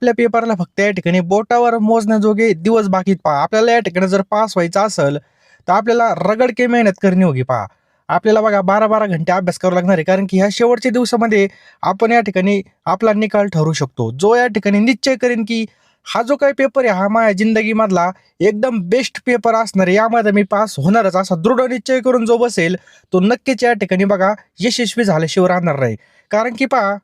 आपल्या पेपरला फक्त या ठिकाणी बोटावर मोजण्याजोगे दिवस बाकी पहा. आपल्याला या ठिकाणी जर पास व्हायचं असेल तर आपल्याला रगडके मेहनत करणे होगी पहा. आपल्याला बघा 12-12 घंटे अभ्यास करावा लागणार आहे, कारण की ह्या शेवटच्या दिवसामध्ये आपण या ठिकाणी आपला निकाल ठरवू शकतो. जो या ठिकाणी निश्चय करेन की हा जो काही पेपर आहे हा माझ्या जिंदगीमधला एकदम बेस्ट पेपर असणार आहे, यामध्ये मी पास होणारच असा दृढ निश्चय करून जो बसेल तो नक्कीच या ठिकाणी बघा यशस्वी झाल्याशिवाय राहणार नाही. कारण की पहा,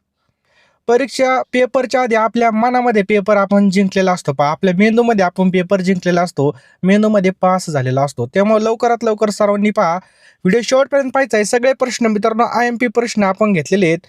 परीक्षा पेपरच्या आधी आपल्या मनामध्ये पेपर आपण जिंकलेला असतो पहा. आपल्या मेंदूमध्ये आपण पेपर जिंकलेला असतो. मेंदूमध्ये पास झालेला असतो. त्यामुळे लवकरात लवकर सर्वांनी पहा. व्हिडिओ शेवटपर्यंत पाहायचा आहे. सगळे प्रश्न मित्रांनो IMP प्रश्न आपण घेतलेले आहेत.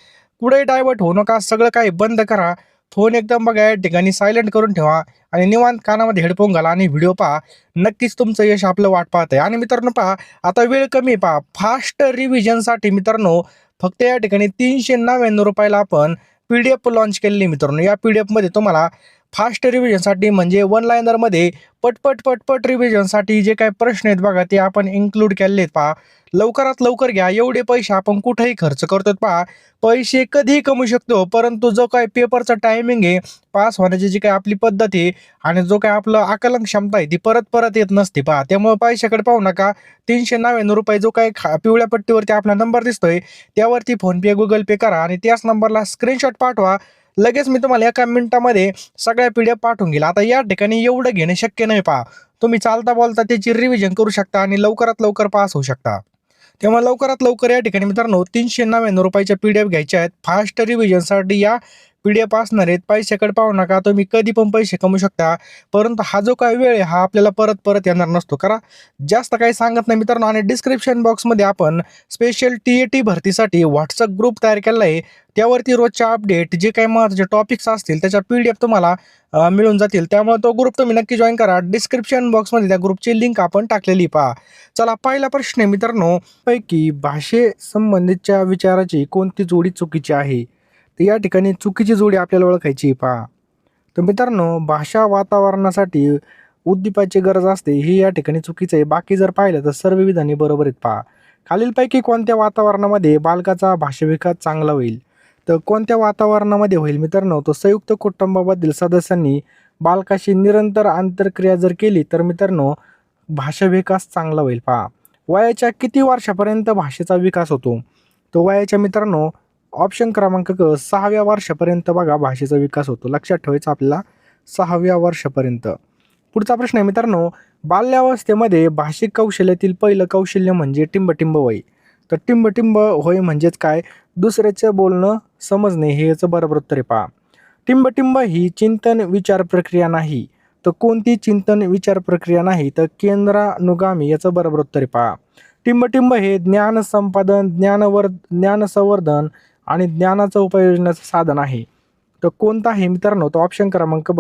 कुठेही डायव्हर्ट होऊ नका. सगळं काही बंद करा. फोन एकदम बघा या ठिकाणी सायलेंट करून ठेवा आणि निवांत कानामध्ये हेडफोन घाला आणि व्हिडिओ पहा. नक्कीच तुमचं यश आपलं वाट पाहत आहे. आणि मित्रांनो पहा, आता वेळ कमी आहे पहा. फास्ट रिव्हिजनसाठी मित्रांनो फक्त या ठिकाणी ₹399 आपण PDF लॉन्च केलेली मित्रांनो. या PDF मध्ये तुम्हाला फास्ट रिव्हिजनसाठी म्हणजे वन लाइनरमध्ये पटपट पटपट रिव्हिजनसाठी जे काही प्रश्न आहेत बघा ते आपण इन्क्लूड केलेले आहेत पहा. लवकरात लवकर घ्या. एवढे पैसे आपण कुठेही खर्च करतो पहा. पैसे कधीही कमवू शकतो, परंतु जो काही पेपरचा टायमिंग आहे, पास होण्याची जी काही आपली पद्धत आहे आणि जो काही आपलं आकलन क्षमता आहे ती परत परत येत नसते पहा. त्यामुळे पैशाकडे पाहू नका. ₹399 जो काही पिवळ्या पट्टीवरती आपला नंबर दिसतोय त्यावरती फोनपे, गुगल पे करा आणि त्याच नंबरला स्क्रीनशॉट पाठवा. लगेच मी तुम्हाला एका मिनिटामध्ये सगळ्या PDF पाठवून घेईल. आता या ठिकाणी एवढं घेणं शक्य नाही पहा. तुम्ही चालता बोलता त्याची रिव्हिजन करू शकता आणि लवकरात लवकर पास होऊ शकता. तेव्हा लवकरात लवकर या ठिकाणी मित्रांनो ₹399च्या PDF घ्यायच्या आहेत. फास्ट रिव्हिजनसाठी या PDF असणार आहेत. पैशाकडे पाहू नका. तुम्ही कधी पण पैसे कमवू शकता. परंतु हा जो काही वेळ आहे हा आपल्याला परत परत येणार नसतो. करा जास्त काही सांगत नाही मित्रांनो. आणि डिस्क्रिप्शन बॉक्समध्ये आपण स्पेशल TAT भरतीसाठी WhatsApp ग्रुप तयार केला आहे. त्यावरती रोजच्या अपडेट जे काही महत्त्वाचे टॉपिक्स असतील त्याच्या PDF तुम्हाला मिळून जातील. त्यामुळे तो ग्रुप तुम्ही नक्की जॉइन करा. डिस्क्रिप्शन बॉक्समध्ये त्या ग्रुपची लिंक आपण टाकलेली पहा. चला पहिला प्रश्न आहे मित्रांनो, पैकी भाषेसंबंधीच्या विचाराची कोणती जोडी चुकीची आहे? तर या ठिकाणी चुकीची जोडी आपल्याला ओळखायची आहे पहा. तर मित्रांनो, भाषा वातावरणासाठी उद्दीपाची गरज असते ही या ठिकाणी चुकीचं आहे. बाकी जर पाहिलं तर सर्व विधाने बरोबर आहेत पहा. खालीलपैकी कोणत्या वातावरणामध्ये बालकाचा भाषाविकास चांगला होईल? तर कोणत्या वातावरणामध्ये होईल मित्रांनो? तो संयुक्त कुटुंबामधील सदस्यांनी बालकाशी निरंतर आंतरक्रिया जर केली तर मित्रांनो भाषा विकास चांगला होईल पहा. वयाच्या किती वर्षापर्यंत भाषेचा विकास होतो? तो वयाच्या मित्रांनो ऑप्शन क्रमांक 6व्या वर्षापर्यंत बघा भाषेचा विकास होतो. लक्षात ठेवायचं आपल्याला 6व्या वर्षापर्यंत. पुढचा प्रश्न आहे मित्रांनो, बाल्यावस्थेमध्ये भाषिक कौशल्यातील पहिलं कौशल्य म्हणजे टिंबटिंब होय. तर टिंबटिंब होय म्हणजेच काय? दुसऱ्याचं बोलणं समजणे हे याचं बरोबर उत्तर आहे पहा. टिंबटिंब ही चिंतन विचार प्रक्रिया नाही. तर कोणती चिंतन विचार प्रक्रिया नाही? तर केंद्रानुगामी याचं बरोबर उत्तर आहे पहा. टिंबटिंब हे ज्ञान संपादन, ज्ञानसंवर्धन आणि ज्ञानाचं उपयोजनाचं साधन आहे. तर कोणता आहे मित्रांनो? तो ऑप्शन क्रमांक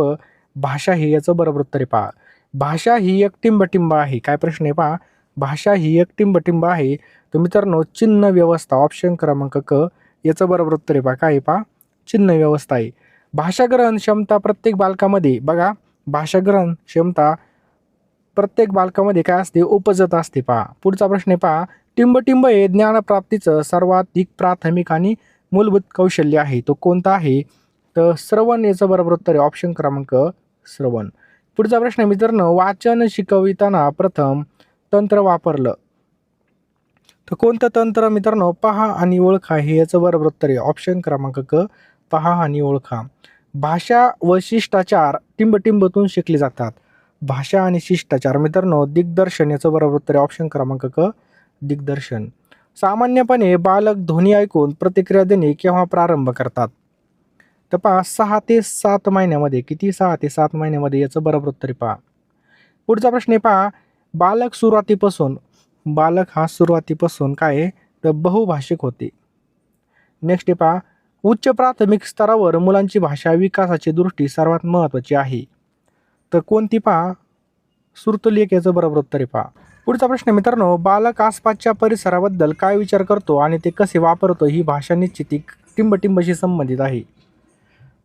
भाषा हे याचं बरोबर उत्तर आहे पहा. भाषा ही एक टिंबटिंब आहे. काय प्रश्न आहे पहा. भाषा ही एक टिंबटिंब आहे. तर मित्रांनो चिन्ह व्यवस्था ऑप्शन क्रमांक याचं बरोबर उत्तर आहे पहा. काय आहे पहा? चिन्ह व्यवस्था आहे. भाषाग्रहण क्षमता प्रत्येक बालकामध्ये बघा, भाषाग्रहण क्षमता प्रत्येक बालकामध्ये काय असते? उपजत असते पहा. पुढचा प्रश्न आहे पहा, टिंबटिंब हे ज्ञानप्राप्तीचं सर्वाधिक प्राथमिक आणि मूलभूत कौशल्य आहे. तो कोणता आहे? तर श्रवण याचं बरोबर उत्तर आहे. ऑप्शन क्रमांक श्रवण. पुढचा प्रश्न आहे मित्रांनो, वाचन शिकविताना प्रथम तंत्र वापरलं. तर कोणतं तंत्र मित्रांनो? पहा आणि ओळखा हे याचं बरोबर उत्तर आहे. ऑप्शन क्रमांक पहा आणि ओळखा. भाषा व शिष्टाचार टिंबटिंबतून शिकले जातात. भाषा आणि शिष्टाचार मित्रांनो दिग्दर्शन याचं बरोबर उत्तर आहे. ऑप्शन क्रमांक दिग्दर्शन. सामान्यपणे बालक ध्वनी ऐकून प्रतिक्रिया देणे केव्हा प्रारंभ करतात? तर पहा 6 ते 7 महिन्यामध्ये. किती? 6 ते 7 महिन्यामध्ये याचं बरोबर उत्तर आहे पहा. पुढचा प्रश्न आहे पहा, बालक हा सुरुवातीपासून काय आहे? तर बहुभाषिक होते. नेक्स्ट आहे पहा, उच्च प्राथमिक स्तरावर मुलांची भाषा विकासाची दृष्टी सर्वात महत्त्वाची आहे. तर कोणती पहा? श्रुतलेख याचं बरोबर उत्तर आहे पहा. पुढचा प्रश्न आहे मित्रांनो, बालक आसपासच्या परिसराबद्दल काय विचार करतो आणि ते कसे वापरतो ही भाषा निश्चिती टिंबटिंबशी संबंधित आहे.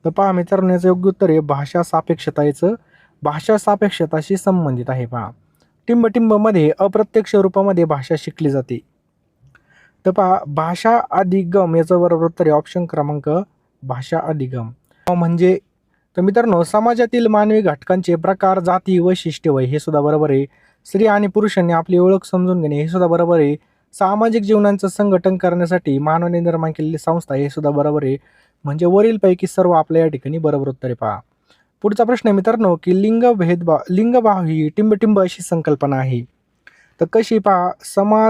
तर पहा मित्रांनो याचं योग्य उत्तर आहे भाषा सापेक्षताशी संबंधित आहे पहा. टिंबटिंबमध्ये अप्रत्यक्ष रूपामध्ये भाषा शिकली जाते. तर पहा भाषा अधिगम याचं बरोबर उत्तर आहे. ऑप्शन क्रमांक भाषा अधिगम म्हणजे तर मित्रांनो, समाजातील मानवी घटकांचे प्रकार, जाती, वैशिष्ट्य, वय हे सुद्धा बरोबर आहे. स्त्री आणि पुरुषांनी आपली ओळख समजून घेणे हे सुद्धा बरोबर आहे. सामाजिक जीवनाचं संघटन करण्यासाठी मानवाने निर्माण केलेली संस्था हे सुद्धा बरोबर आहे. म्हणजे वरीलपैकी सर्व आपल्या या ठिकाणी बरोबर उत्तर आहे पहा. पुढचा प्रश्न आहे मित्रांनो, की लिंगभाव ही टिंबटिंब अशी संकल्पना आहे. तर कशी पहा,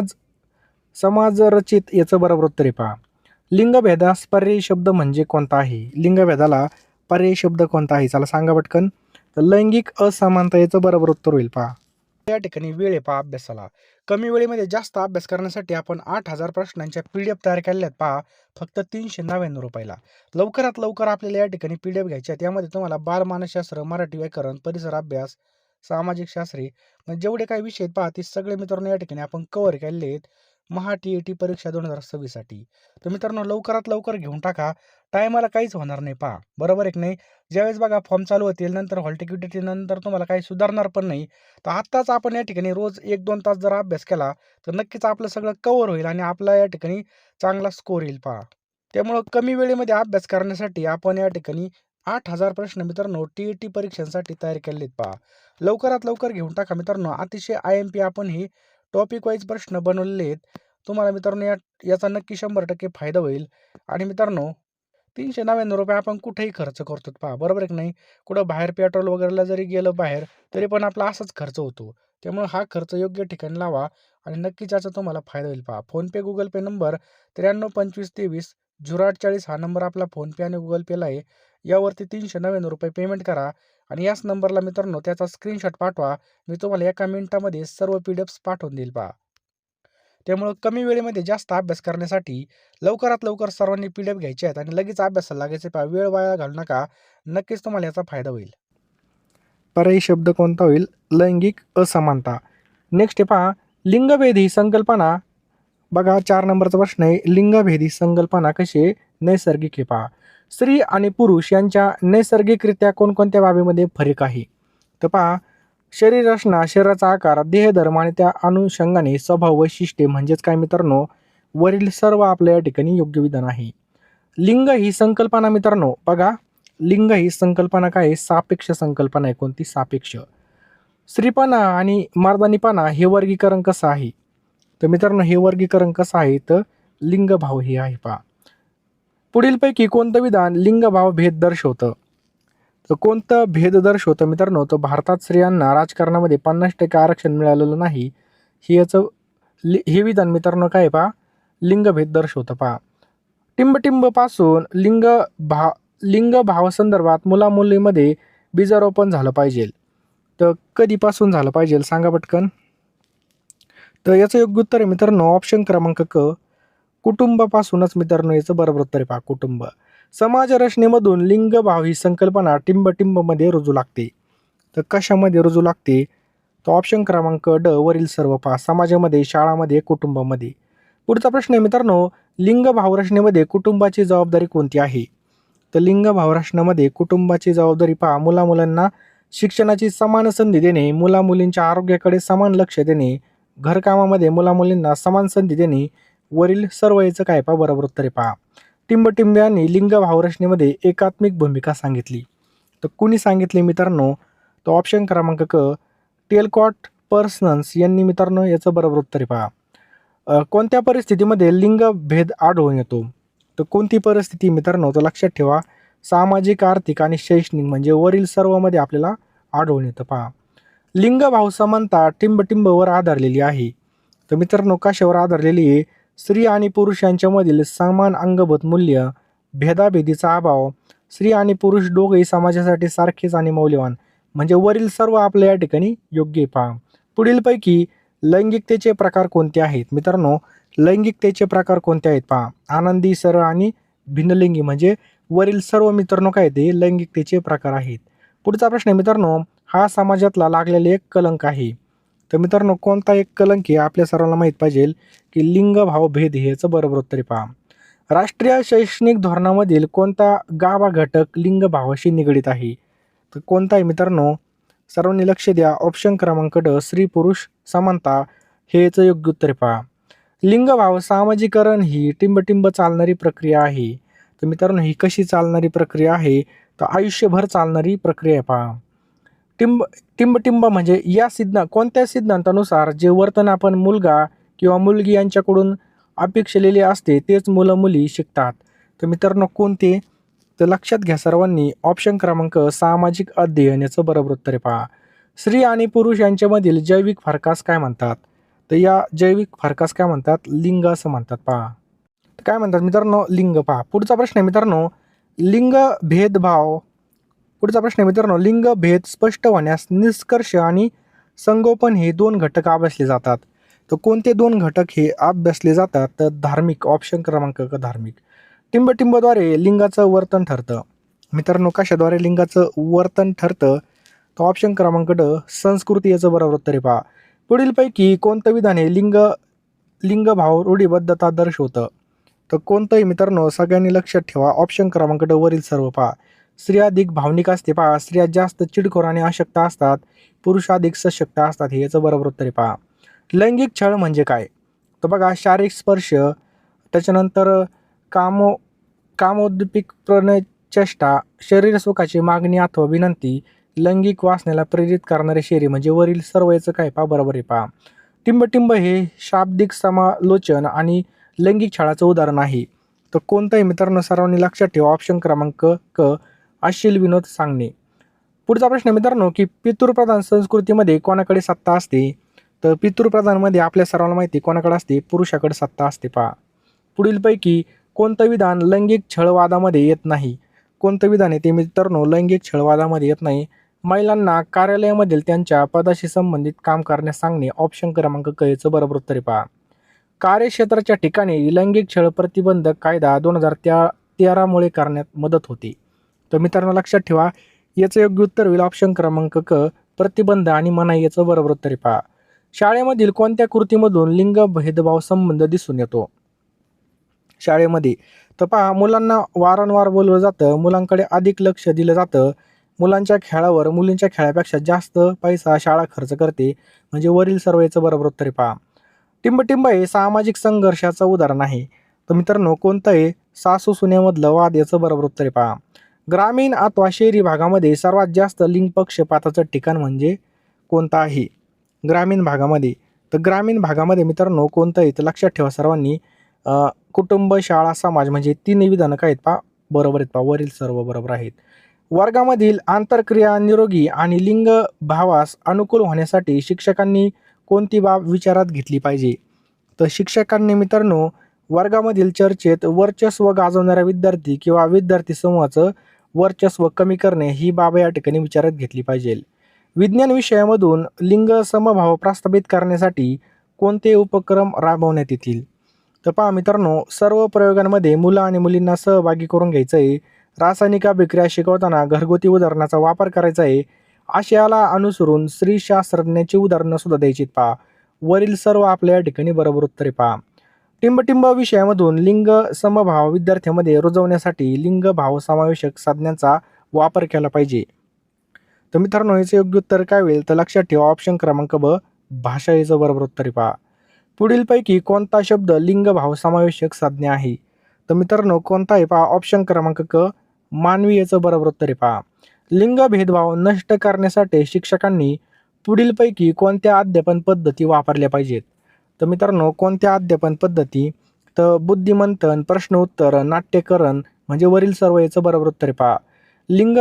समाजरचित याचं बरोबर उत्तर आहे पहा. लिंगभेदास पर्यायी शब्द म्हणजे कोणता आहे? लिंगभेदाला पर्यायी शब्द कोणता आहे? चला सांगा पटकन. तर लैंगिक असमानता याचं बरोबर उत्तर होईल पहा. या ठिकाणी वेळ आहे पहा अभ्यासाला. कमी वेळेमध्ये जास्त अभ्यास करण्यासाठी आपण 8,000 प्रश्नांच्या PDF तयार केलेल्या आहेत पहा. फक्त ₹399 लवकरात लवकर आपल्याला या ठिकाणी PDF घ्यायच्या आहेत. यामध्ये तुम्हाला बालमानसशास्त्र, मराठी व्याकरण, परिसर अभ्यास, सामाजिक शास्त्रे म्हणजे जेवढे काही विषय आहेत पहा, ते सगळे मित्रांनो या ठिकाणी आपण कव्हर केलेले आहेत. TET परीक्षा 2026 साठी. तर मित्रांनो, लवकरात लवकर घेऊन टाका. टायमाला काहीच होणार नाही पहा. बरोबर आहे की नाही? ज्यावेळेस बघा फॉर्म चालू होतील, नंतर हॉल तिकीट नंतर तुम्हाला काही सुधारणार पण नाही. तर आत्ताच आपण या ठिकाणी रोज 1-2 तास जर अभ्यास केला, तर नक्कीच आपलं सगळं कव्हर होईल आणि आपला या ठिकाणी चांगला स्कोर येईल पहा. त्यामुळं कमी वेळेमध्ये अभ्यास करण्यासाठी आपण या ठिकाणी 8,000 प्रश्न मित्रांनो TET परीक्षांसाठी तयार केलेत पहा. लवकरात लवकर घेऊन टाका मित्रांनो. अतिशय IMP आपण हे टॉपिक वाईज प्रश्न बनवलेले आहेत. तुम्हाला मित्रांनो याचा नक्की 100% फायदा होईल. आणि मित्रांनो, ₹399 आपण कुठेही खर्च करतो पहा. बरोबर आहे की नाही? कुठं बाहेर पेट्रोल वगैरेला जरी गेलं बाहेर, तरी पण आपला असाच खर्च होतो. त्यामुळे हा खर्च योग्य ठिकाणी लावा आणि नक्कीच याचा तुम्हाला फायदा होईल पहा. फोनपे, गुगल पे नंबर 932523 हा नंबर आपला फोनपे आणि गुगल पेला आहे. यावरती ₹399 पेमेंट करा आणि याच नंबरला मित्रांनो त्याचा स्क्रीनशॉट पाठवा. मी तुम्हाला एका मिनिटामध्ये सर्व PDFs पाठवून देईल पहा. त्यामुळं कमी वेळेमध्ये जास्त अभ्यास करण्यासाठी लवकरात लवकर सर्वांनी PDF घ्यायचे आहेत आणि लगेच अभ्यासाला लागायचे पहा. वेळ वाया घालू नका. नक्कीच तुम्हाला याचा फायदा होईल. पर्यायी शब्द कोणता होईल? लैंगिक असमानता. नेक्स्ट आहे पहा, लिंगभेद ही संकल्पना बघा 4 नंबरचा प्रश्न आहे. लिंगभेद ही संकल्पना कशी आहे? नैसर्गिक आहे पहा. स्त्री आणि पुरुष यांच्या नैसर्गिकरित्या कोणकोणत्या बाबीमध्ये फरक आहे? तर पहा, शरीर रचना, शरीराचा आकार, देहधर्म आणि त्या अनुषंगाने स्वभाव वैशिष्ट्ये म्हणजेच काय मित्रांनो, वरील सर्व आपल्या या ठिकाणी योग्य विधान आहे. लिंग ही संकल्पना मित्रांनो बघा, लिंग ही संकल्पना काय आहे? सापेक्ष संकल्पना आहे. कोणती? सापेक्ष. स्त्रीपणा आणि मर्दानीपणा हे वर्गीकरण कसं आहे? तर मित्रांनो, हे वर्गीकरण कसं आहे? तर लिंगभाव हे आहे पहा. पुढीलपैकी कोणतं विधान लिंगभाव भेद दर्शवतं? तर कोणतं भेद दर्शवतं मित्रांनो? तर भारतात स्त्रियांना राजकारणामध्ये 50% आरक्षण मिळालेलं नाही. हे विधान मित्रांनो काय आहे पहा? लिंगभेद दर्शवतं पहा. टिंबटिंब पासून लिंगभाव संदर्भात मुलामुलीमध्ये बीजारोपण झालं पाहिजे. तर कधीपासून झालं पाहिजे सांगा पटकन. तर याचं योग्य उत्तर आहे मित्रांनो ऑप्शन क्रमांक क, कुटुंबापासूनच मित्रांनो याचं बरोबर उत्तर आहे पहा. कुटुंब. समाज रचनेमधून लिंगभाव ही संकल्पना टिंबटिंबमध्ये रुजू लागते. तर कशामध्ये रुजू लागते? तर ऑप्शन क्रमांक ड वरील सर्व पहा. समाजामध्ये, शाळामध्ये, कुटुंबामध्ये. पुढचा प्रश्न आहे मित्रांनो, लिंगभाव रचनेमध्ये कुटुंबाची जबाबदारी कोणती आहे? तर लिंगभाव रचनेमध्ये कुटुंबाची जबाबदारी पहा. मुलामुलांना शिक्षणाची समान संधी देणे, मुलामुलींच्या आरोग्याकडे समान लक्ष देणे, घरकामामध्ये मुलामुलींना समान संधी देणे, वरील सर्व याचं काय पहा बरोबर उत्तर आहे पहा. टिंबटिंब यांनी लिंगभाव रचनेमध्ये एकात्मिक भूमिका सांगितली. तर कुणी सांगितले मित्रांनो? तर ऑप्शन क्रमांक क, टेलकॉट पर्सन्स यांनी मित्रांनो याचं बरोबर उत्तर आहे पहा. कोणत्या परिस्थितीमध्ये लिंगभेद आढळून येतो? तर कोणती परिस्थिती मित्रांनो? तर लक्षात ठेवा, सामाजिक, आर्थिक आणि शैक्षणिक म्हणजे वरील सर्वमध्ये आपल्याला आढळून येतं पहा. लिंगभाव समानता टिंबटिंबवर आधारलेली आहे. तर मित्रांनो कशावर आधारलेली आहे? स्त्री आणि पुरुष यांच्यामधील समान अंगभूत मूल्य, भेदाभेदीचा अभाव, स्त्री आणि पुरुष दोघेही समाजासाठी सारखेच आणि मौल्यवान म्हणजे वरील सर्व आपल्या या ठिकाणी योग्य पहा. पुढीलपैकी लैंगिकतेचे प्रकार कोणते आहेत? मित्रांनो, लैंगिकतेचे प्रकार कोणते आहेत पहा. आनंदी, सरळ आणि भिन्नलिंगी म्हणजे वरील सर्व मित्रांनो काय ते लैंगिकतेचे प्रकार आहेत. पुढचा प्रश्न आहे मित्रांनो, हा समाजातला लागलेला एक कलंक आहे. तर मित्रांनो कोणता एक कलंक आहे आपल्या सर्वांना माहीत पाहिजे की लिंगभाव भेद हे याचं बरोबर उत्तर आहे पहा. राष्ट्रीय शैक्षणिक धोरणामधील कोणता गाभा घटक लिंगभावाशी निगडीत आहे? तर कोणता आहे मित्रांनो? सर्वांनी लक्ष द्या. ऑप्शन क्रमांक ड, स्त्री पुरुष समानता हे याचं योग्य उत्तर आहे पहा. लिंगभाव सामाजिकरण ही टिंबटिंब चालणारी प्रक्रिया आहे. तर मित्रांनो ही कशी चालणारी प्रक्रिया आहे? तर आयुष्यभर चालणारी प्रक्रिया आहे पहा. टिंबटिंब म्हणजे कोणत्या सिद्धांतानुसार जे वर्तन आपण मुलगा किंवा मुलगी यांच्याकडून अपेक्षलेले असते तेच मुलं मुली शिकतात. तर मित्रांनो कोणते? तर लक्षात घ्या सर्वांनी, ऑप्शन क्रमांक सामाजिक अध्ययन याचं बरोबर उत्तर आहे पहा. स्त्री आणि पुरुष यांच्यामधील जैविक फरकास काय म्हणतात? तर या जैविक फरकास काय म्हणतात? लिंग असं म्हणतात पहा. तर काय म्हणतात मित्रांनो? लिंग पहा. पुढचा प्रश्न आहे मित्रांनो, लिंग भेदभाव पुढचा प्रश्न आहे मित्रांनो, लिंग भेद स्पष्ट होण्यास निष्कर्ष आणि संगोपन हे 2 घटक अभ्यासले जातात. तर कोणते 2 घटक हे अभ्यासले जातात? तर धार्मिक, ऑप्शन क्रमांक क धार्मिक. टिंबटिंबद्वारे लिंगाचं वर्तन ठरतं. मित्रांनो कशाद्वारे लिंगाचं वर्तन ठरतं? तर ऑप्शन क्रमांक ड संस्कृती याचं बरोबर उत्तर आहे पहा. पुढीलपैकी कोणतं विधान हे लिंगभाव रूढीबद्धता दर्शवतं? तर कोणतंही मित्रांनो सगळ्यांनी लक्षात ठेवा, ऑप्शन क्रमांक ड वरील सर्व पहा. स्त्रिया अधिक भावनिक असते पहा, स्त्रिया जास्त चिडखोर आणि अशक्त असतात, पुरुष अधिक सशक्त असतात, हे याचं बरोबर उत्तर आहे पहा. लैंगिक छळ म्हणजे काय? तर बघा, शारीरिक स्पर्श, त्याच्यानंतर कामो कामोद्दीपक प्रणयचेष्टा, शरीर सुखाची मागणी अथवा विनंती, लैंगिक वासनेला प्रेरित करणारे शेरी म्हणजे वरील सर्व याचं काय पहा बरोबर आहे पहा. टिंबटिंब हे शाब्दिक समालोचन आणि लैंगिक छळाचं उदाहरण आहे. तर कोणतंही मित्रांनो सर्वांनी लक्षात ठेवा, ऑप्शन क्रमांक क अश्लील विनोद सांगणे. पुढचा प्रश्न आहे मित्रांनो, की पितृप्रधान संस्कृतीमध्ये कोणाकडे सत्ता असते? तर पितृप्रधानमध्ये आपल्या सर्वांना माहिती आहे कोणाकडे असते? पुरुषाकडे सत्ता असते पहा. पुढीलपैकी कोणतं विधान लैंगिक छळवादामध्ये येत नाही? कोणतं विधान आहे ते मित्रांनो लैंगिक छळवादामध्ये येत नाही? महिलांना कार्यालयामधील त्यांच्या पदाशी संबंधित काम करण्यास सांगणे, ऑप्शन क्रमांक क याचं बरोबर उत्तर आहे पहा. कार्यक्षेत्राच्या ठिकाणी लैंगिक छळ प्रतिबंधक कायदा 2013 मुळे करण्यात मदत होते. तर मित्रांनो लक्षात ठेवा, याचं योग्य उत्तर होईल ऑप्शन क्रमांक क प्रतिबंध आणि मनाई याचं बरोबर उत्तर आहे पहा. शाळेमधील कोणत्या कृतीमधून लिंग भेदभाव संबंध दिसून येतो? शाळेमध्ये तर पहा, मुलांना वारंवार बोलवलं जातं, मुलांकडे अधिक लक्ष दिलं जातं, मुलांच्या खेळावर मुलींच्या खेळापेक्षा जास्त पैसा शाळा खर्च करते, म्हणजे वरील सर्व याचं बरोबर उत्तर आहे पहा. टिंबटिंब हे सामाजिक संघर्षाचं उदाहरण आहे. तर मित्रांनो कोणतं आहे? सासू सुनेमधलं वाद याचं बरोबर उत्तर आहे पहा. ग्रामीण अथवा शहरी भागामध्ये सर्वात जास्त लिंग पक्षपाताचं ठिकाण म्हणजे कोणतं आहे? ग्रामीण भागामध्ये. तर ग्रामीण भागामध्ये मित्रांनो कोणतं आहे? तर लक्षात ठेवा सर्वांनी, कुटुंब, शाळा, समाज म्हणजे तिन्ही विधानं काय आहेत पहा बरोबर आहेत पहा, वरील सर्व बरोबर आहेत. वर्गामधील आंतरक्रिया निरोगी आणि लिंग भावास अनुकूल होण्यासाठी शिक्षकांनी कोणती बाब विचारात घेतली पाहिजे? तर शिक्षकांनी मित्रांनो वर्गामधील चर्चेत वर्चस्व गाजवणाऱ्या विद्यार्थी किंवा विद्यार्थी समूहाचं वर्चस्व कमी करणे ही बाब या ठिकाणी विचारात घेतली पाहिजे. विज्ञान विषयामधून लिंग समभाव प्रस्थापित करण्यासाठी कोणते उपक्रम राबवण्यात येतील? तर पहा मित्रांनो, सर्व प्रयोगांमध्ये मुलं आणि मुलींना सहभागी करून घ्यायचं आहे. रासायनिक अभिक्रिया शिकवताना घरगुती उदाहरणाचा वापर करायचा आहे. आशयाला अनुसरून स्त्रीशास्त्रज्ञाची उदाहरणं सुद्धा द्यायची पहा. वरील सर्व आपल्या या ठिकाणी बरोबर उत्तरे पहा. टिंबटिंब विषयामधून लिंग समभाव विद्यार्थ्यांमध्ये रुजवण्यासाठी लिंग भाव समावेशक साधनांचा वापर केला पाहिजे. तर मित्रांनो याचं योग्य उत्तर काय होईल? तर लक्षात ठेवा, ऑप्शन क्रमांक ब भाषा याचं बरोबर उत्तर पहा. पुढीलपैकी कोणता शब्द लिंग भाव समावेशक साधने आहे? तर मित्रांनो कोणता आहे पहा, ऑप्शन क्रमांक क मानवी याचं बरोबर उत्तर आहे पहा. लिंग भेदभाव नष्ट करण्यासाठी शिक्षकांनी पुढीलपैकी कोणत्या अध्यापन पद्धती वापरल्या पाहिजेत? तर मित्रांनो कोणत्या अध्यापन पद्धती? तर बुद्धिमंथन, प्रश्न उत्तर, नाट्यकरण म्हणजे वरील सर्व याचं बरोबर उत्तर आहे पहा. लिंग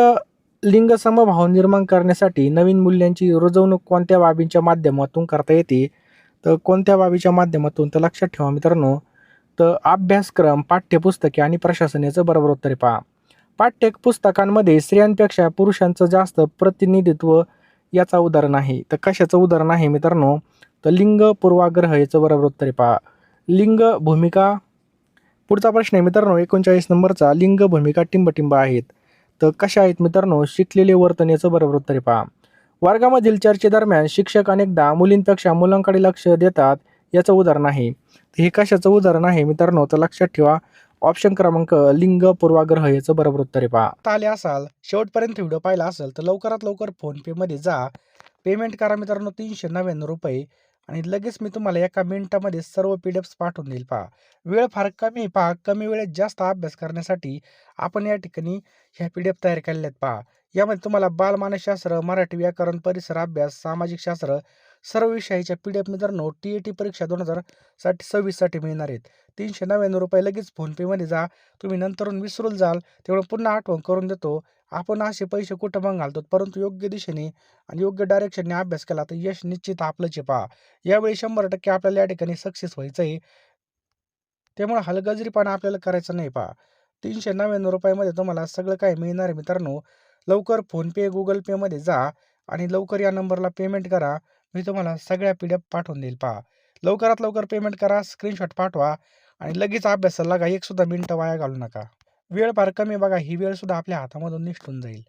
लिंग समभाव निर्माण करण्यासाठी नवीन मूल्यांची रुजवणूक कोणत्या बाबींच्या माध्यमातून करता येते? तर कोणत्या बाबीच्या माध्यमातून? तर लक्षात ठेवा मित्रांनो, तर अभ्यासक्रम, पाठ्यपुस्तके आणि प्रशासन याचं बरोबर उत्तर आहे पहा. पाठ्यपुस्तकांमध्ये स्त्रियांपेक्षा पुरुषांचं जास्त प्रतिनिधित्व याचं उदाहरण आहे. तर कशाचं उदाहरण आहे मित्रांनो? तर लिंग पूर्वाग्रह याचं बरोबर उत्तर आहे पहा. लिंग भूमिका. पुढचा प्रश्न आहे मित्रांनो 39 नंबरचा, लिंग भूमिका टिंबटिंब आहेत. तर कशा आहेत मित्रांनो? शिकलेले वर्तन याचं बरोबर उत्तर आहे पहा. वर्गामधील चर्चेदरम्यान शिक्षक अनेकदा मुलींपेक्षा मुलांकडे लक्ष देतात याचं उदाहरण आहे. हे कशाचं उदाहरण आहे मित्रांनो? तर लक्षात ठेवा, ऑप्शन क्रमांक लिंग पूर्वाग्रह याचं बरोबर उत्तर आहे पहा. आले असाल शेवटपर्यंत व्हिडिओ पाहिला असेल तर लवकरात लवकर फोनपेमध्ये जा, पेमेंट करा मित्रांनो 399 रुपये आणि लगेच मी तुम्हाला एका मिनिटामध्ये सर्व PDF पाठवून देईल पहा. वेळ फार कमी आहे पहा. कमी वेळेत जास्त अभ्यास करण्यासाठी आपण या ठिकाणी ह्या PDF तयार केलेल्या आहेत पहा. यामध्ये तुम्हाला बालमानसशास्त्र, मराठी व्याकरण, परिसर अभ्यास, सामाजिक शास्त्र सर्व विषयाच्या PDF मित्रांनो TET परीक्षा 2026 साठी मिळणार आहेत. ₹399 लगेच फोनपेमध्ये जा. तुम्ही नंतरून विसरून जाल तेवढं पुन्हा आठवण करून देतो. आपण असे पैसे कुठं पण घालतो, परंतु योग्य दिशेने आणि योग्य डायरेक्शनने अभ्यास केला तर यश निश्चित आपलंच आहे पहा. यावेळी 100% आपल्याला या ठिकाणी सक्सेस व्हायचं आहे. त्यामुळे हलगर्जीपणा आपल्याला करायचा नाही पहा. ₹399 मध्ये तुम्हाला सगळं काही मिळणार आहे मित्रांनो. लवकर फोनपे, Google पेमध्ये जा आणि लवकर या नंबरला पेमेंट करा. मी तुम्हाला सगळ्या PDF पाठवून देईल पहा. लवकरात लवकर पेमेंट करा, स्क्रीनशॉट पाठवा आणि लगेच अभ्यासाला लागा. एक सुद्धा मिनिटं वाया घालवू नका. वेळ फार कमी आहे बघा, ही वेळ सुद्धा आपल्या हातामधून निसटून जाईल.